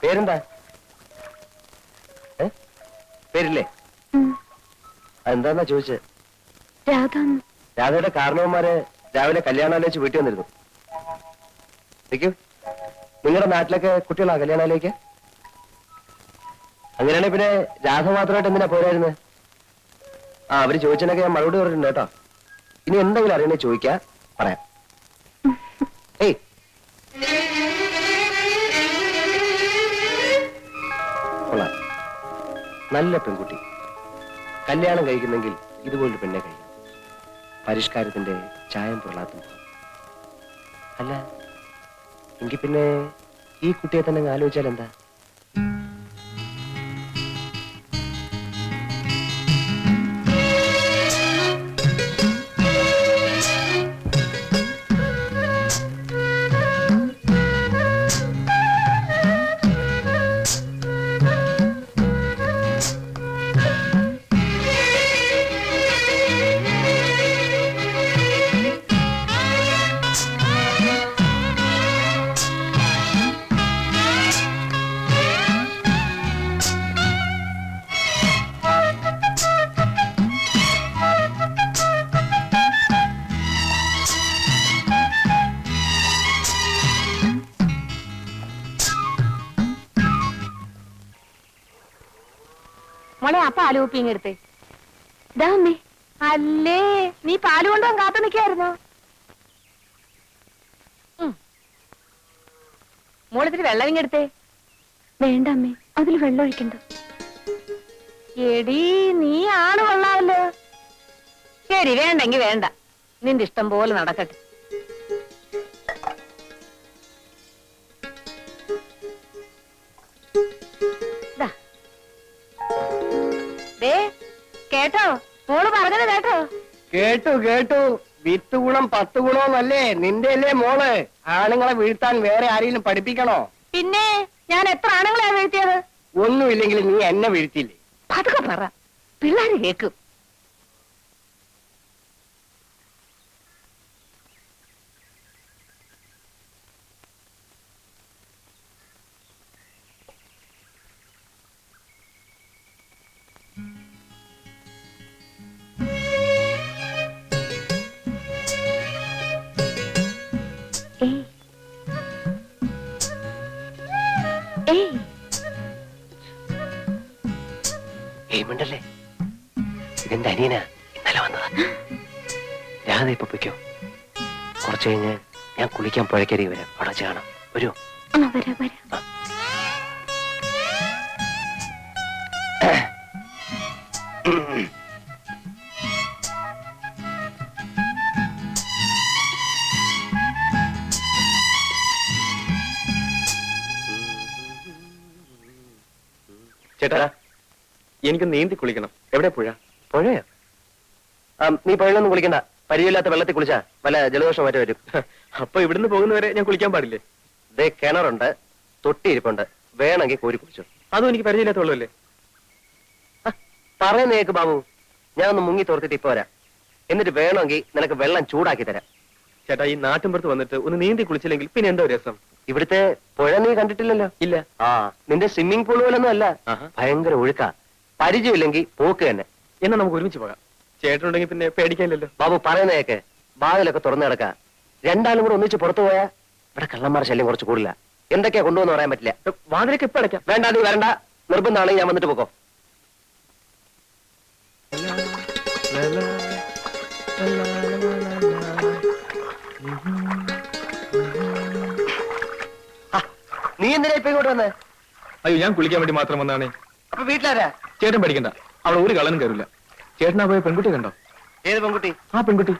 പേരെന്താ? പേരില്ലേ? എന്താന്നാ ചോദിച്ചത്? രാധയുടെ കാരണവന്മാര് രാവിലെ കല്യാണാലോചിച്ച് വീട്ടിൽ വന്നിരുന്നു. നിങ്ങളുടെ നാട്ടിലൊക്കെ കുട്ടികളാ കല്യാണാലോചിക്ക? അങ്ങനെയാണെങ്കിൽ പിന്നെ രാധ മാത്രമായിട്ട് എന്തിനാ പോരായിരുന്നത്? അവര് ചോദിച്ചതിനൊക്കെ ഞാൻ മറുപടി പറഞ്ഞിട്ടുണ്ട് കേട്ടോ. ഇനി എന്തെങ്കിലും അറിയണേ ചോദിക്കാ, പറയാം. ഏയ് കൊള്ളാം, നല്ല പെൺകുട്ടി. കല്യാണം കഴിക്കുന്നെങ്കിൽ ഇതുപോലൊരു പെണ്ണെ കഴിക്കും. പരിഷ്കാരത്തിന്റെ ചായം പൊള്ളാത്തും. അല്ല എങ്കിൽ പിന്നെ ഈ കുട്ടിയെ തന്നെ ആലോചിച്ചാൽ എന്താ? മോളെ ആ പാല് കുപ്പിങ്ങെടുത്തേ. അല്ലേ നീ പാല് കൊണ്ടുപോകാൻ കാത്തു നിൽക്കായിരുന്നോ? മോളിത്തിരി വെള്ളം ഇങ്ങെടുത്തേ. വേണ്ട അമ്മേ, അതിൽ വെള്ളം ഒഴിക്കണ്ട. എടീ നീ ആണ് കൊള്ളാമല്ലോ. ശരി, വേണ്ടെങ്കി വേണ്ട, നിന്റെ ഇഷ്ടം പോലെ നടക്കട്ടെ. കേട്ടോ, മോള് പറഞ്ഞത് കേട്ടോ? കേട്ടു കേട്ടു. 10 ഗുണം 10 ഗുണമെന്നല്ലേ നിന്റെ അല്ലേ മോള്? ആണുങ്ങളെ വീഴ്ത്താൻ വേറെ ആരെങ്കിലും പഠിപ്പിക്കണോ? പിന്നെ ഞാൻ എത്ര ആണുങ്ങളെ വീഴ്ത്തിയത്? ഒന്നുമില്ലെങ്കിൽ നീ എന്നെ വീഴ്ത്തിയില്ലേ? അതൊക്കെ പറ, പിള്ളേര് കേക്കും. മിണ്ടല്ലേ, ഇതെന്റെ അനിയനാ, ഇന്നലെ വന്നതാ. രാധ ഇപ്പൊ പൊയ്ക്കോ. കുറച്ചു കഴിഞ്ഞ് ഞാൻ കുളിക്കാൻ പുഴക്കരി വരാം, അവിടെ കാണാം. വരുമോ? ചേട്ടാ, എനിക്ക് നീന്തി കുളിക്കണം. എവിടെ പുഴ? പുഴയോ? നീ പുഴയിലൊന്നും കുളിക്കണ്ട. പരിചയമില്ലാത്ത വെള്ളത്തിൽ കുളിച്ചാ വല്ല ജലദോഷം മറ്റേ വരും. അപ്പൊ ഇവിടുന്ന് പോകുന്നവരെ ഞാൻ കുളിക്കാൻ പാടില്ലേ? ദേ കിണറുണ്ട്, തൊട്ടിയിരിപ്പുണ്ട്, വേണമെങ്കിൽ കോരി കുളിച്ചു. അതും എനിക്ക് പരിചയമില്ലാത്ത വെള്ളമല്ലേ? പറയുന്ന കേക്ക് ബാബു, ഞാൻ ഒന്ന് മുങ്ങി തോർത്തിട്ട് ഇപ്പൊ വരാം. എന്നിട്ട് വേണമെങ്കിൽ നിനക്ക് വെള്ളം ചൂടാക്കി തരാം. ചേട്ടാ, ഈ നാട്ടിൻപുറത്ത് വന്നിട്ട് ഒന്ന് നീന്തി കുളിച്ചില്ലെങ്കിൽ പിന്നെ എന്തോ രസം. ഇവിടുത്തെ പുഴ നീ കണ്ടിട്ടില്ലല്ലോ? ഇല്ല. നിന്റെ സ്വിമ്മിംഗ് പൂൾ പോലൊന്നും അല്ല, ഭയങ്കര ഒഴുക്കാ. പരിചയമില്ലെങ്കിൽ പോക്ക് തന്നെ. എന്നാ നമുക്ക് ഒരുമിച്ച് പോകാം. ചേട്ടനുണ്ടെങ്കിൽ പിന്നെ പേടിക്കാനില്ലല്ലോ. ബാബു പറയുന്ന കേക്ക്, ബാഗിലൊക്കെ തുറന്നു കിടക്ക. രണ്ടാളും കൂടെ ഒന്നിച്ച് പുറത്തു പോയാ ഇവിടെ കള്ളന്മാരുടെ ശല്യം കുറച്ച് കൂടില്ല. എന്തൊക്കെയാ കൊണ്ടുവന്ന് പറയാൻ പറ്റില്ല. വാതിലൊക്കെ ഇപ്പൊ അടയ്ക്കാം. വേണ്ട, നീ വരണ്ട. നിർബന്ധമാണെങ്കിൽ ഞാൻ വന്നിട്ട് പോക്കോ. നീ എന്തിനാ ഇപ്പൊ ഇങ്ങോട്ട് വന്നേ? അയ്യോ, ഞാൻ കുളിക്കാൻ വേണ്ടി മാത്രം വന്നാണേ. അപ്പൊ വീട്ടിലാരാ? ചേട്ടൻ പഠിക്കണ്ട, അവിടെ ഒരു കള്ളനും കയറില്ല. ചേട്ടനാ പോയ പെൺകുട്ടി കണ്ടോ? ഏത് പെൺകുട്ടി? ആ പെൺകുട്ടി.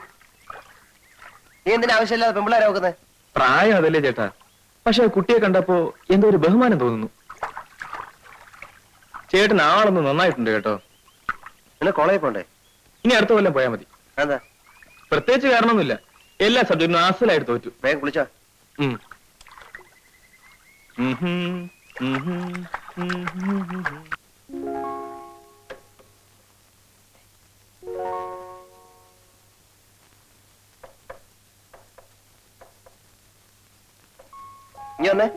നീ എന്തിനാ ആവശ്യമില്ലാതെ പെൺപിള്ളേരെ നോക്കുന്നത്? പ്രായം അതല്ലേ ചേട്ടാ, പക്ഷെ കുട്ടിയെ കണ്ടപ്പോ എന്തോ ഒരു ബഹുമാനം തോന്നുന്നു. ചേട്ടൻ ആളൊന്ന് നന്നായിട്ടുണ്ട് കേട്ടോ. പിന്നെ കോളേജിൽ പോണ്ടേ? ഇനി അടുത്ത കൊല്ലം പോയാൽ മതി. എന്താ? പ്രത്യേകിച്ച് കാരണമൊന്നുമില്ല, എല്ലാ സബ്ജക്റ്റിനും ആസലായിട്ട് തോറ്റു. വേഗം കുളിച്ചോ. ഇനി വന്നേ.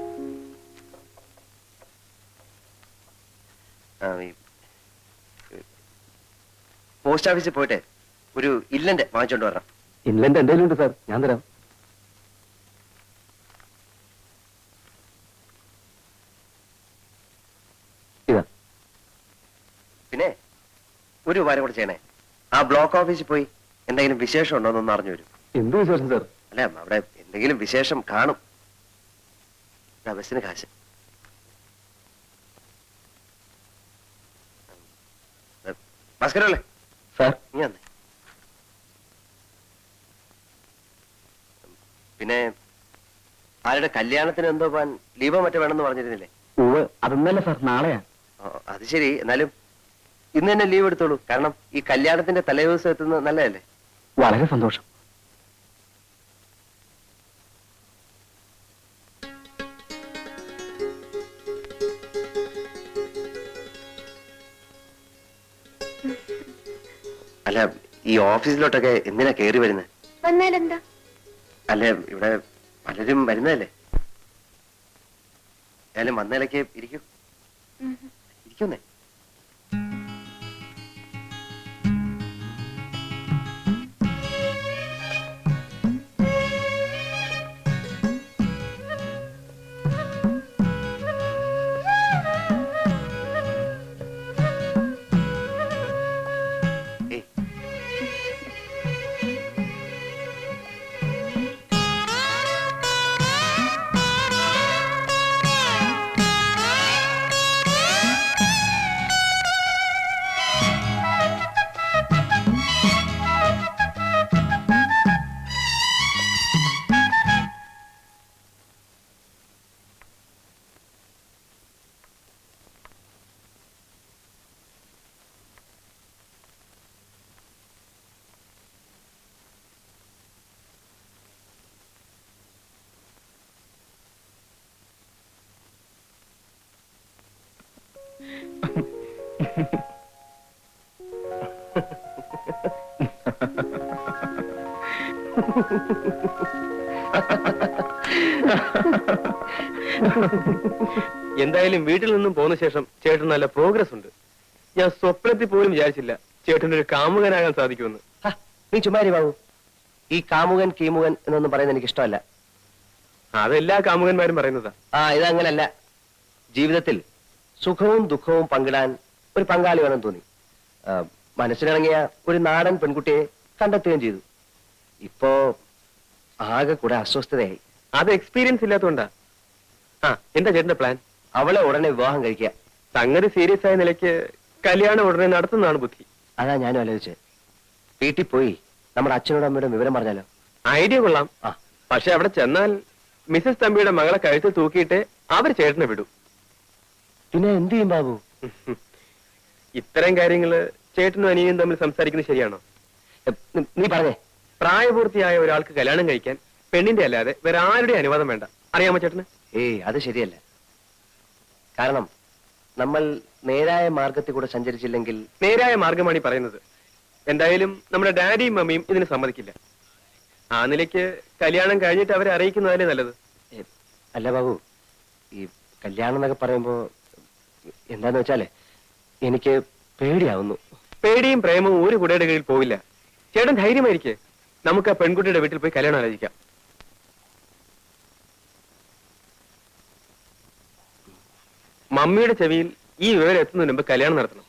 പോസ്റ്റ് ഓഫീസിൽ പോയിട്ട് ഒരു ഇല്ലന്റെ വാങ്ങിച്ചോണ്ട് വരണം. ഇൻലൻഡ് എന്തെങ്കിലും ഉണ്ട് സാർ, ഞാൻ തരാം. ഇതാ. പിന്നെ ഒരു ഉപകാരം കൂടെ ചെയ്യണേ, ആ ബ്ലോക്ക് ഓഫീസിൽ പോയി എന്തെങ്കിലും വിശേഷം ഉണ്ടോ എന്നൊന്ന് അറിഞ്ഞു വരും. എന്ത് വിശേഷം സാർ? അല്ല, അവിടെ എന്തെങ്കിലും വിശേഷം കാണും. ബസ്സിന് കാശ്. ഭാസ്കരല്ലേ സാർ, നീ വന്നേ. പിന്നെ ആരുടെ കല്യാണത്തിന് എന്തോ പോവാൻ ലീവോ മറ്റോ വേണമെന്ന് പറഞ്ഞിരുന്നില്ലേ? അതൊന്നല്ല സാർ, നാളെയാ. അത് ശരി, എന്നാലും ഇന്ന് തന്നെ ലീവ് എടുത്തോളൂ. കാരണം ഈ കല്യാണത്തിന്റെ തലേദിവസം എത്തുന്നത് നല്ലതല്ലേ? വളരെ സന്തോഷം. അല്ല, ഈ ഓഫീസിലോട്ടൊക്കെ എന്തിനാ കയറി വരുന്നത്? വന്നാലെന്താ? അല്ല, ഇവിടെ പലരും വരുന്നതല്ലേ. ഏതായാലും വന്നതിലേക്ക് ഇരിക്കൂ. ഇരിക്കുന്നേ. എന്തായാലും വീട്ടിൽ നിന്നും പോന്ന ശേഷം ചേട്ടൻ നല്ല പ്രോഗ്രസ് ഉണ്ട്. ഞാൻ സ്വപ്നത്തിൽ പോലും വിചാരിച്ചില്ല ചേട്ടൻ്റെ ഒരു കാമുകനാകാൻ സാധിക്കുമെന്ന്. നീ ചുമ്മാരി ബാബു, ഈ കാമുകൻ കീമുകൻ എന്നൊന്നും പറയുന്നത് എനിക്ക് ഇഷ്ടമല്ല. അതെല്ലാ കാമുകന്മാരും പറയുന്നതാ. ഇതങ്ങനല്ല. ജീവിതത്തിൽ സുഖവും ദുഃഖവും പങ്കിടാൻ ഒരു പങ്കാളി വേണം തോന്നി. മനസ്സിനിറങ്ങിയ ഒരു നാടൻ പെൺകുട്ടിയെ കണ്ടെത്തുകയും ചെയ്തു. ഇപ്പോ ആകെ കൂടെ അസ്വസ്ഥതയായി. അത് എക്സ്പീരിയൻസ് ഇല്ലാത്തതുകൊണ്ടാ. എന്താ ചേട്ടന്റെ പ്ലാൻ? അവളെ ഉടനെ വിവാഹം കഴിക്കുക. സംഗതി സീരിയസ് ആയ നിലയ്ക്ക് കല്യാണം ഉടനെ നടത്തുന്നതാണ് ബുദ്ധി. അതാ ഞാനും ആലോചിച്ചത്. വീട്ടിൽ പോയി നമ്മുടെ അച്ഛനോടും അമ്മയോടും വിവരം പറഞ്ഞാലോ? ഐഡിയ കൊള്ളാം. പക്ഷെ അവിടെ ചെന്നാൽ മിസസ് തമ്പിയുടെ മകളെ കഴുത്തിൽ തൂക്കിയിട്ട് അവർ ചേട്ടനെ വിടും. പിന്നെ എന്ത് ചെയ്യും ബാബു? ഇത്തരം കാര്യങ്ങള് ചേട്ടനും അനിയനും തമ്മിൽ സംസാരിക്കുന്നത് ശരിയാണോ? നീ പറഞ്ഞേ. പ്രായപൂർത്തിയായ ഒരാൾക്ക് കല്യാണം കഴിക്കാൻ പെണ്ണിന്റെ അല്ലാതെ വേറെ ആരുടെ അനുവാദം വേണ്ട. അറിയാമോ ചേട്ടന്? അത് ശരിയല്ല. കാരണം നമ്മൾ നേരായ മാർഗത്തിൽ കൂടെ സഞ്ചരിച്ചില്ലെങ്കിൽ. നേരായ മാർഗമാണ് ഈ പറയുന്നത്. എന്തായാലും നമ്മുടെ ഡാഡിയും മമ്മിയും ഇതിന് സമ്മതിക്കില്ല. ആ നിലയ്ക്ക് കല്യാണം കഴിഞ്ഞിട്ട് അവരെ അറിയിക്കുന്നതല്ലേ നല്ലത്. അല്ല ബാബു, ഈ കല്യാണം എന്നൊക്കെ പറയുമ്പോ എന്താന്ന് വെച്ചാലേ എനിക്ക് പേടിയാവുന്നു. പേടിയും പ്രേമവും ഒരു കുടയുടെ കീഴിൽ പോവില്ല. ചേട്ടൻ ധൈര്യമായിരിക്കെ. നമുക്ക് ആ പെൺകുട്ടിയുടെ വീട്ടിൽ പോയി കല്യാണം ആലോചിക്കാം. മമ്മിയുടെ ചെവിയിൽ ഈ വിവരം എത്തുന്നതിന് മുമ്പ് കല്യാണം നടത്തണം.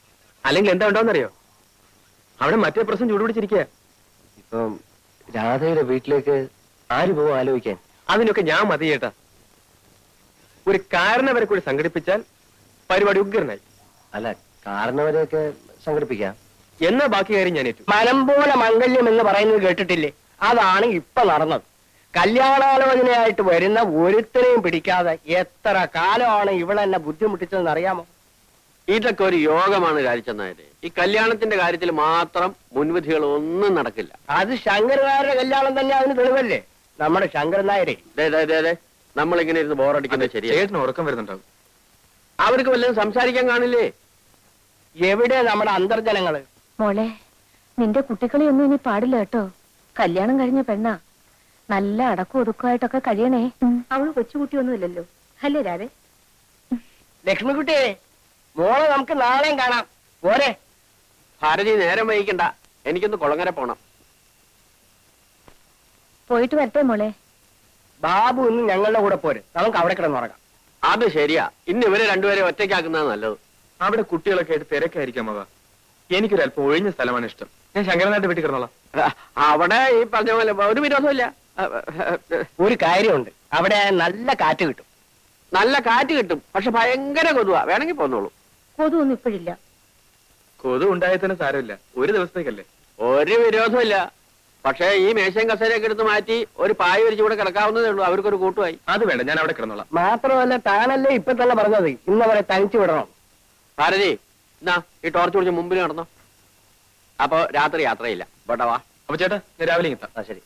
അല്ലെങ്കിൽ എന്താ ഉണ്ടാവുന്നറിയോ? അവിടെ മറ്റേ പ്രശ്നം ചൂടുപിടിച്ചിരിക്കുക. ഇപ്പം രാധയുടെ വീട്ടിലേക്ക് ആര് പോവും ആലോചിക്കാൻ? അതിനൊക്കെ ഞാൻ മതി ചേട്ടാ. ഒരു കാരണവരെ കൂടി സംഘടിപ്പിച്ചാൽ പരിപാടി ഉഗ്രനായി. അല്ല, കാരണവരെയൊക്കെ സംഘടിപ്പിക്കാം. എന്നാ ബാക്കി കാര്യം ഞാൻ ഏറ്റു. മനം പോലെ മംഗല്യം എന്ന് പറയുന്നത് കേട്ടിട്ടില്ലേ? അതാണ് ഇപ്പൊ നടന്നത്. കല്യാണാലോചനയായിട്ട് വരുന്ന ഒരുത്തരെയും പിടിക്കാതെ എത്ര കാലമാണ് ഇവളെന്നെ ബുദ്ധിമുട്ടിച്ചതെന്ന് അറിയാമോ? ഇതൊക്കെ ഒരു യോഗമാണ് കാരിച്ചനായരെ. ഈ കല്യാണത്തിന്റെ കാര്യത്തിൽ മാത്രം മുൻവിധികൾ ഒന്നും നടക്കില്ല. അത് ശങ്കരനായരുടെ കല്യാണം തന്നെ അതിന് തെളിവല്ലേ? നമ്മുടെ ശങ്കരൻ നായരെ നമ്മളിങ്ങനെ ഇരുന്ന് ബോറടിക്കുന്നത് ശരിയാ. ചേട്ടന് ഉറക്കം വരുന്നുണ്ടാവും. അവർക്ക് വല്ലതും സംസാരിക്കാൻ കാണില്ലേ? എവിടെ നമ്മുടെ അന്തർജനങ്ങള്? മോളെ, നിന്റെ കുട്ടികളെയൊന്നും ഇനി പാടില്ല കേട്ടോ. കല്യാണം കഴിഞ്ഞ പെണ്ണാ. നല്ല അടക്കം ഒതുക്കമായിട്ടൊക്കെ കഴിയണേ. അവള് കൊച്ചുകുട്ടിയൊന്നുമില്ലല്ലോ, അല്ലേ രാധേ? ലക്ഷ്മിക്കുട്ടിയെ, മോളെ നമുക്ക് നാളെയും കാണാം. പോരെ? ഭാരതി നേരം വൈകിക്കണ്ട, എനിക്കൊന്ന് കുളങ്ങര പോണം. പോയിട്ട് വരട്ടെ മോളെ. ബാബു ഇന്ന് ഞങ്ങളുടെ കൂടെ പോര്, നമുക്ക് അവിടെ കിടന്നുറങ്ങാം. അത് ശരിയാ, ഇന്ന് ഇവരെ രണ്ടുപേരെ ഒറ്റയ്ക്കാക്കുന്നത് നല്ലത്. അവിടെ കുട്ടികളൊക്കെ ആയിട്ട് തിരക്കായിരിക്കാം അവ. എനിക്കൊരു അല്പം ഒഴിഞ്ഞ സ്ഥലമാണ് ഇഷ്ടം. ഞാൻ ശങ്കരനായിട്ട് വീട്ടിൽ കിടന്നോളാം. അവിടെ ഈ പറഞ്ഞ പോലെ ഒരു വിരോധമില്ല. ഒരു കാര്യമുണ്ട്, അവിടെ നല്ല കാറ്റ് കിട്ടും. നല്ല കാറ്റ് കിട്ടും, പക്ഷെ ഭയങ്കര കൊതുവാ. വേണമെങ്കിൽ പോന്നോളൂ. കൊതുവൊന്നും ഇപ്പോഴില്ല. കൊതു ഉണ്ടായാൽ തന്നെ സാരമില്ല, ഒരു ദിവസത്തേക്കല്ലേ. ഒരു വിരോധമില്ല, പക്ഷേ ഈ മേശയും കസേരയൊക്കെ എടുത്ത് മാറ്റി ഒരു പായ വിരിച്ച് കൂടെ കിടക്കാവുന്നതേ ഉള്ളൂ. അവർക്കൊരു കൂട്ടുമായി. അത് വേണ്ട, ഞാൻ അവിടെ കിടന്നോളാം. മാത്രമല്ല താനല്ലേ ഇപ്പൊ തന്നെ പറഞ്ഞത് ഇന്നവരെ തനിച്ചു വിടണം. ഭാരതി, എന്നാ ഈ ടോർച്ച് പിടിച്ച് മുമ്പിൽ നടന്നോ. അപ്പൊ രാത്രി യാത്രയില്ല. ബോട്ടാ വാ. അപ്പൊ ചേട്ടാ, ഞാൻ രാവിലെ എത്താം. ശരി.